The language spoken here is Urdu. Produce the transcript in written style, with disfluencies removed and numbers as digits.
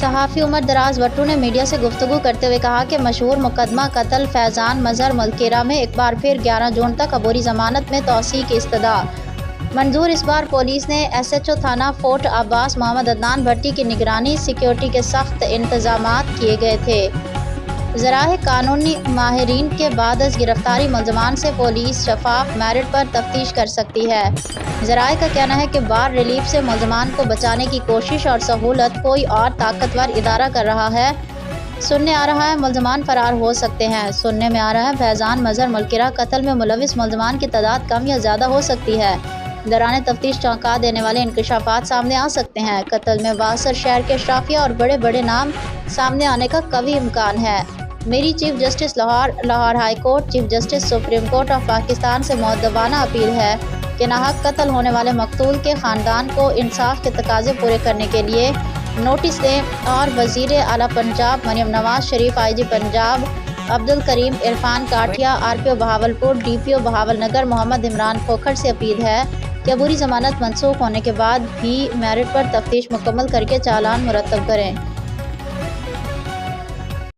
صحافی عمر دراز بٹو نے میڈیا سے گفتگو کرتے ہوئے کہا کہ مشہور مقدمہ قتل فیضان مظہر ملکیرہ میں ایک بار پھر 11 جون تک عبوری ضمانت میں توسیع کی استدعا منظور۔ اس بار پولیس نے ایس ایچ او تھانہ فورٹ عباس محمد عدنان بھٹی کی نگرانی سیکیورٹی کے سخت انتظامات کیے گئے تھے۔ ذرائع قانونی ماہرین کے بعد از گرفتاری ملزمان سے پولیس شفاف میرٹ پر تفتیش کر سکتی ہے۔ ذرائع کا کہنا ہے کہ بار ریلیف سے ملزمان کو بچانے کی کوشش اور سہولت کوئی اور طاقتور ادارہ کر رہا ہے۔ سننے آ رہا ہے ملزمان فرار ہو سکتے ہیں۔ سننے میں آ رہا ہے فیضان مظہر ملکیرہ قتل میں ملوث ملزمان کی تعداد کم یا زیادہ ہو سکتی ہے۔ دوران تفتیش چونکا دینے والے انکشافات سامنے آ سکتے ہیں۔ قتل میں بااثر شہر کے اشرافیہ اور بڑے بڑے نام سامنے آنے کا قوی امکان ہے۔ میری chief justice Lahore high court, chief justice supreme court of Pakistan سے مؤدبانہ اپیل ہے کہ ناحق قتل ہونے والے مقتول کے خاندان کو انصاف کے تقاضے پورے کرنے کے لیے نوٹس دیں اور وزیر اعلیٰ پنجاب مریم نواز شریف، آئی جی پنجاب عبدالکریم عرفان کاٹھیا، آر پی او بہاولپور، ڈی پی او بہاول نگر محمد عمران کھوکھر سے اپیل ہے کہ عبوری ضمانت منسوخ ہونے کے بعد بھی میرٹ پر تفتیش مکمل کر کے چالان مرتب کریں۔